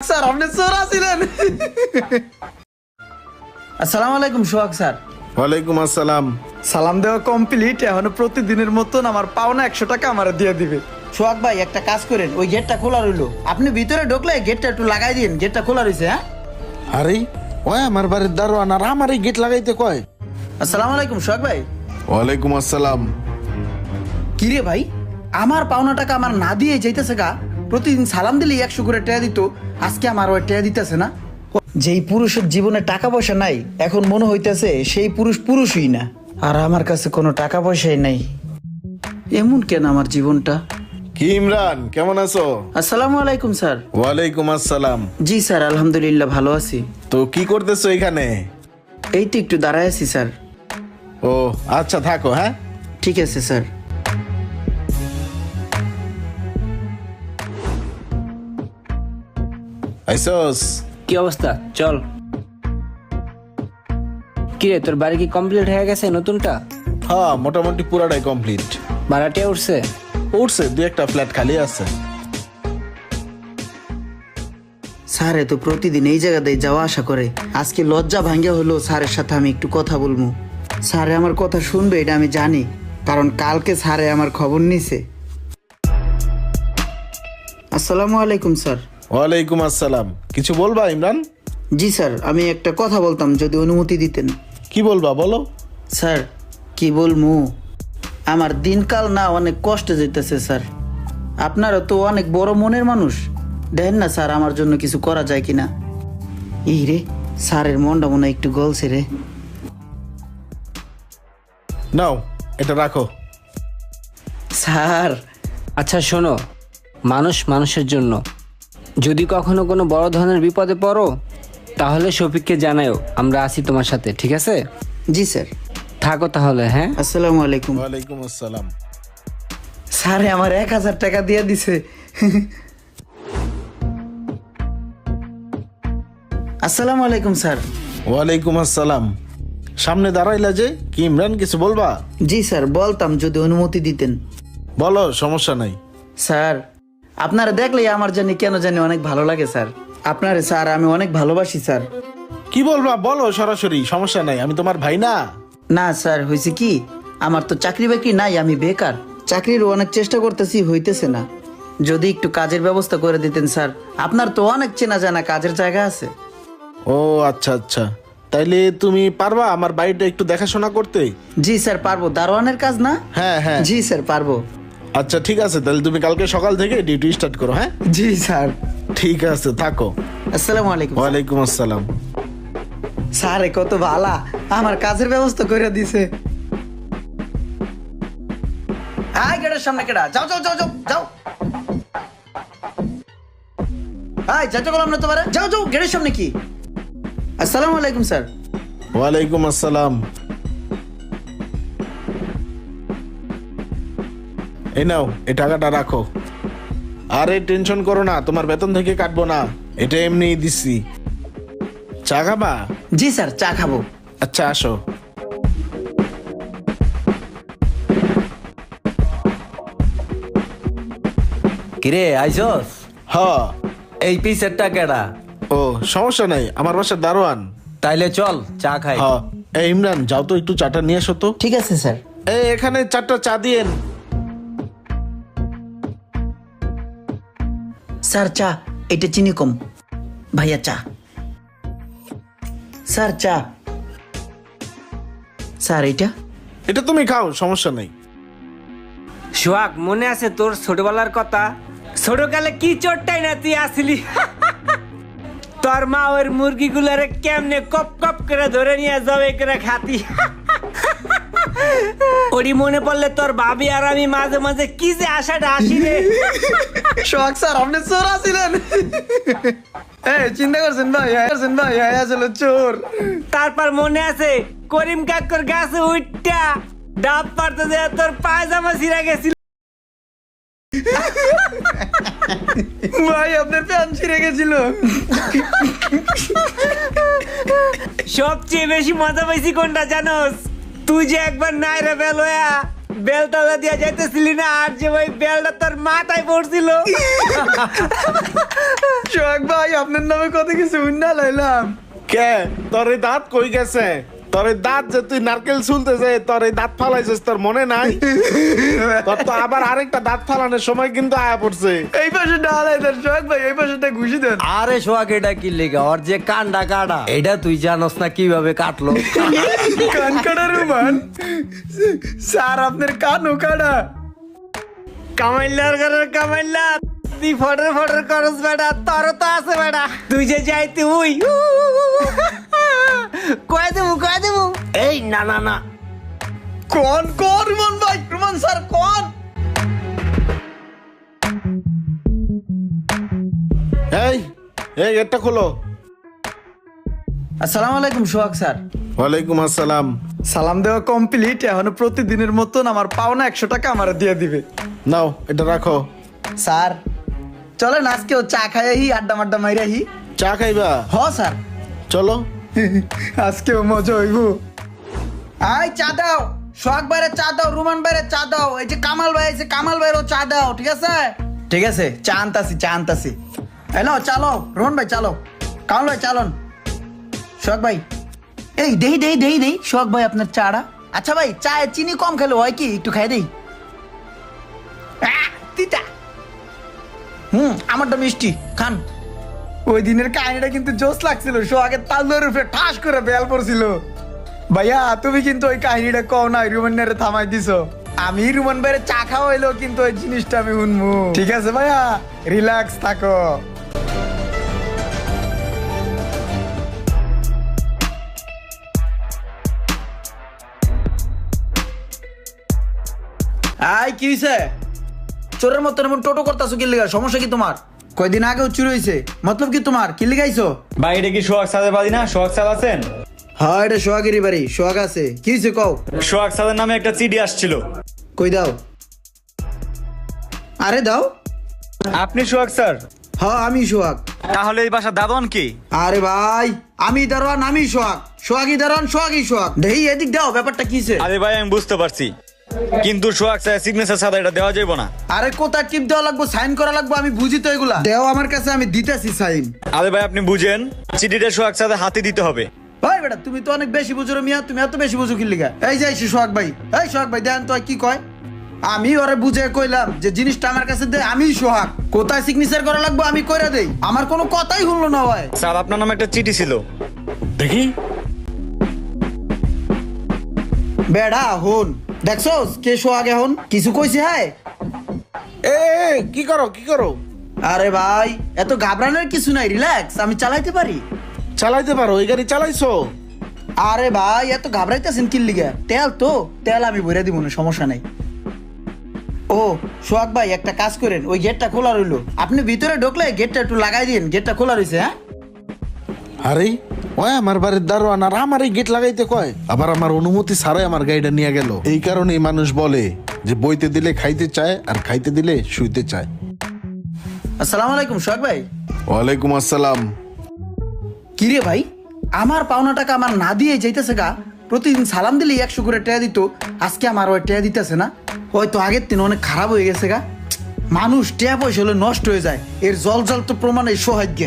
Sir আপনি চোর আছিলেন। আসসালামু আলাইকুম সোহাগ স্যার। ওয়ালাইকুম আসসালাম। সালাম দেওয়া কমপ্লিট। এখন প্রতিদিনের মতন আমার পাওনা 100 টাকা আমার দিয়ে দিবে। সোহাগ ভাই একটা কাজ করেন, ওই গেটটা খোলা রইলো, আপনি ভিতরে ঢুকলে গেটটা একটু লাগাই দিন। গেটটা খোলা রয়েছে। হ্যাঁ আরে ওই আমার বাড়ির দারোয়ান আর আমার এই গেট লাগাইতে কয়। আসসালামু আলাইকুম সোহাগ ভাই। ওয়ালাইকুম আসসালাম। কিরে ভাই, আমার পাওনা টাকা আমার না দিয়ে যাইতেছে গা। প্রতিদিন সালাম দিলে 100 করে টাকা দিত, আজকে আমার ওই টাকা দিতেছে না। যেই পুরুষের জীবনে টাকা পয়সা নাই, এখন মনে হইতেছে সেই পুরুষ পুরুষই না। আর আমার কাছে কোনো টাকা পয়সাই নাই। এমন কেন আমার জীবনটা। কি ইমরান, কেমন আছো? আসসালামু আলাইকুম স্যার। ওয়ালাইকুম আসসালাম। জি স্যার, আলহামদুলিল্লাহ ভালো আছি। তো কি করতেছো এখানে? এই তো একটু দাঁড়ায় আছি স্যার। ও আচ্ছা, থাকো। হ্যাঁ ঠিক আছে স্যার। আইসোস। কি অবস্থা? চল। কিরে, তোর বাড়ি কি কমপ্লিট হয়ে গেছে নতুনটা? হ্যাঁ, মোটামুটি পুরাটাই কমপ্লিট। ভাড়াটিয়া উঠছে? উঠছে, দুই একটা ফ্ল্যাট খালি আছে। স্যার তো প্রতিদিন এই জায়গাতেই যাওয়া আসা করে, আজকে লজ্জা ভাঙ্গা হলো স্যারের সাথে আমি একটু কথা বলবো। স্যারে আমার কথা শুনবে এটা আমি জানি, কারণ কালকে স্যারে আমার খবর নিছে। আসসালামু আলাইকুম স্যার। ওয়ালাইকুম আসসালাম। কিছু বলবা ইমরান? জি স্যার, আমি একটা কথা বলতাম যদি অনুমতি দিতেন। কি বলবা বলো। স্যার কি বলবো, আমার দিনকাল না অনেক কষ্টে যেতেছে স্যার। আপনারা তো অনেক বড় মনের মানুষ, দেখেন না স্যার আমার জন্য কিছু করা যায় কিনা। এই রে, স্যারের মনটা মনে হয় একটু গলছে রে। নাও এটা রাখো। স্যার আচ্ছা শোনো, মানুষ মানুষের জন্য। যদি কখনো কোনো বড় ধরনের বিপদে পড়ো, তাহলে শফিককে জানাও, আমরা আছি তোমার সাথে, ঠিক আছে? জি স্যার। থাকো তাহলে। হ্যাঁ, আসসালামু আলাইকুম। ওয়ালাইকুম আসসালাম। স্যারে আমার 1000 টাকা দিয়ে দিছে। আসসালামু আলাইকুম স্যার। ওয়ালাইকুম আসসালাম। সামনে দাঁড়াইলা যে, কি ইমরান কিছু বলবা? জি স্যার, বলতাম যদি অনুমতি দিতেন। বলো, সমস্যা নাই। স্যার আপনারা দেখলেই আমার জানি কেন জানি অনেক ভালো লাগে স্যার। আপনারে স্যার আমি অনেক ভালোবাসি স্যার। কি বলবা বলো সরাসরি, সমস্যা নাই, আমি তোমার ভাই না? না স্যার, হয়েছে কি, আমার তো চাকরি বাকরি নাই, আমি বেকার। চাকরির অনেক চেষ্টা করতেছি, হইতেছে না। যদি একটু কাজের ব্যবস্থা করে দিতেন স্যার। আপনার তো অনেক চেনা জানা কাজের জায়গা আছে। ও আচ্ছা আচ্ছা, তাইলে তুমি পারবা আমার বাড়িটা একটু দেখাশোনা করতে? জি স্যার পারবো, দারোয়ানের কাজ না? হ্যাঁ হ্যাঁ। জি স্যার পারবো। আচ্ছা ঠিক আছে, তাহলে তুমি কালকে সকাল থেকে ডিউটি স্টার্ট করো। হ্যাঁ জি স্যার। ঠিক আছে, থাকো। আসসালামু আলাইকুম। ওয়ালাইকুম আসসালাম। স্যার কত ভালা, আমার কাজের ব্যবস্থা করে দিছে। আয় গেটের সামনে কেডা, যাও যাও যাও যাও যাও। আয় যাইতে বললাম না তোমারে, যাও যাও গেটের সামনে। কি? আসসালামু আলাইকুম স্যার। ওয়ালাইকুম আসসালাম। এই নাও, এই টাকাটা রাখো। আরে টেনশন করো না, তোমার বেতন থেকে কাটবো না, এটা এমনি দিচ্ছি। চা খাবা? জি স্যার, চা খাবো। আচ্ছা আসো। কিরে আইসস? হ্যাঁ। এই পিসের টাকাটা? ও সমস্যা নাই, আমার বাসার দারোয়ান। তাইলে চল চা খাই। হ্যাঁ। এই ইমরান, যাও তো একটু চাটা নিয়ে আসো তো। ঠিক আছে স্যার। এই এখানে 4টা চা দিয়েন। স্যার চা, এটা চিনি কম। ভাইয়া চা। স্যার চা। স্যার এটা? এটা তুমি খাও, সমস্যা নাই। সোহাগ, মনে আছে তোর ছোটবেলার কথা? ছোটকালে কি চোরটাই না তুই আসলি। তোর মা ওর মুরগিগুলারে কেমনে কপ কপ করে ধরে নিয়ে যাবে করে খাতি। ওরই মনে পড়লে তোর ভাবি আর আমি মাঝে মাঝে কি যে আশাটা আসি রে। শখ স্যার আপনি চোর আছিলেন। চিন্তা করছেন ভাই, আসলে চোর। তারপর মনে আছে করিম কাকুর গাছে উঠটা ডাব পারতে যে তোর পায়জামা ছিঁড়া গেছিল। ভাই আপনার প্যান ছিঁড়ে গেছিল। সবচেয়ে বেশি মজা পাইছি কোনটা জানোস? তুই যে একবার নাইরে বেলোয়া বেলতলা দিয়া যাইতেছিলি না, আর যে ওই বেলটা তোর মাথায় পড়ছিল। সোহাগ ভাই আপনার নামে কত কিছু উন্না লাইলাম। কে তোর এই দাঁত কই গেছে? তোর এই দাঁত যে তুই নারকেল শুনতে যে তোর এই দাঁত ফালাইছিস, তোর মনে নাই? তোর তো আবার আরেকটা দাঁত ফালানোর সময় কিন্তু আয়া পড়ছে। এই পাশে ডালাই দেন সোহাগ ভাই, এই পাশেটা ঘুষি দেন। আরে সোহাগ এটা কি লেগে ওর যে কান্ডা কাটা এটা তুই জানোস না কিভাবে কাটলো? কান কাটা রুমান স্যার, আপনার কানও কাটা। কামাইলার ঘরের কামাইলা, তুই ফটর ফটর করস বেটা, তোর তো আছে বেটা। তুই যে যাইতে উই কয়ে দেবো। এই না না না, কোন কোন রুমান ভাই, রুমান স্যার কোন? এই এই গেটটা খোলো। আসসালামু আলাইকুম সোহাগ স্যার। ওয়ালাইকুম আসসালাম। সালাম দেওয়া কমপ্লিট, এখনো প্রতিদিনের মতন আমার পাওনা 100 টাকা আমার দিয়ে দিবে। নাও এটা রাখো। স্যার চলেন আজকেও চা খাইহি, আড্ডা মাড্ডা মাইরাহি। চা খাইবা? হ স্যার, চলো। আজকেও মজা হইব। আই চা দাও, সোহাগ ভাইরে চা দাও, রুমান ভাইরে চা দাও, এই যে কামাল ভাই আছে, কামাল ভাইরও চা দাও। ঠিক আছে ঠিক আছে, চা আনতাছি। হ্যালো চালো, রোহন ভাই চালো, কামাল ভাই চালন। সোহাগ ভাই এই দেই সোহাগ ভাই আপনার চাটা। আচ্ছা ভাই চায়ে চিনি কম খেলো হয় কি, একটু খাই দেই। তিতা আমারটা মিষ্টি খান। ওই দিনের কাহিনীটা কিন্তু জোশ লাগছিল, সোহাগের তালুর উপরে ঠাস করে বেল পড়ছিল। ভাইয়া তুমি কিন্তু ওই কাহিনীটা কও না, রুমান্নারে থামাই দিছো। আমি রুমান ভাইয়ের চা খাওয়া হইলো, কিন্তু ওই জিনিসটা আমি শুনবো। ঠিক আছে ভাইয়া, রিল্যাক্স থাকো। আই কি হইছে? চোরের মতন এমন টোটো করতেছো কি লিগা? সমস্যা কি তোমার? কয়দিন আগেও চুরি হইছে, মতলব কি তোমার? কি লিগাইছো? ভাই এটা কি সোহাগ সাদের বাড়ি না? সোহাগ সাদ আছেন? হ্যাঁ এটা সোহাগেরই বাড়ি, সোহাগ আছে। কি হইছে কও? সোহাগ সাদের নামে একটা চিঠি আসছিল। কই দাও। আরে দাও। আপনি সোহাগ স্যার? হ্যাঁ আমি সোহাগ। তাহলে এই বাসা দাদন কি? আরে ভাই আমি দারোয়ান, আমি সোহাগ, সোহাগই দারোয়ান, সোহাগই সোহাগ। দেই এদিক দাও, ব্যাপারটা কিছে? আরে ভাই আমি বুঝতে পারছি, কিন্তু সোহাগ স্যার সিগনেচার সাদা এটা দেওয়া যাবে না। আরে কোথায় টিপ দেওয়া লাগবো, সাইন করা লাগবো, আমি বুঝি তো এগুলা। দেও আমার কাছে, আমি দিতেছি সাইন। আরে ভাই আপনি বুঝেন, চিঠিটা সোহাগ সাদের হাতে দিতে হবে। ভাই বেটা তুমি তো অনেক বেশি বুঝো রে মিয়া, তুমি এত বেশি বুঝো কি লিগা? এই যে সোহাগ ভাই, এই সোহাগ ভাই দেন তো কি কয়। আমি ওরে বুঝে কইলাম যে জিনিসটা আমার কাছে দে, আমি সোহাগ, কোথায় সিগনেচার করা লাগবো আমি কইরা দেই। আমার কোনো কথাই শুনলো না ভাই। স্যার আপনার নামে একটা চিঠি ছিল। দেখি। বেড়া হন দেখছোস কে সোহাগ এখন কিছু কইছে? হ্যাঁ এ কি করো? আরে ভাই এত ঘাবড়ানোর কিছু নাই, রিল্যাক্স, আমি চালাইতে পারি। চালাইতে পারো? এই গাড়ি চালাইছো? আরে ভাই এত ঘাবড়াইতেছেন কি লিগা? তেল আমি ভরে দিব না, সমস্যা নাই। ও সোহাগ ভাই একটা কাজ করেন, ওই গেটটা খোলা রইলো, আপনি ভিতরে ঢুকলে গেটটা একটু লাগাই দিন। গেটটা খোলা রইছে। হ্যাঁ আরে ওই আমার বাড়ির দারোয়ান আর আমার এই গেট লাগাইতে কয়, আবার আমার অনুমতি ছাড়াই আমার গাড়িটা নিয়ে গেল। এই কারণেই মানুষ বলে যে বইতে দিলে খাইতে চায় আর খাইতে দিলে শুইতে চায়। আসসালামু আলাইকুম সোহাগ ভাই। ওয়ালাইকুম আসসালাম। কিরে ভাই আমার পাওনা টাকা আমার না দিয়ে যাইতেছে গা? প্রতিদিন সালাম দিলে 100 করে টাকা দিত, আজকে আমার ওই টাকা দিতেছে না। হয়তো আগের দিন অনেক খারাপ হয়ে গেছে গা। মানুষ টাকা পয়সা হলে নষ্ট হয়ে যায়, এর জল তো প্রমাণ এই সোহাগ।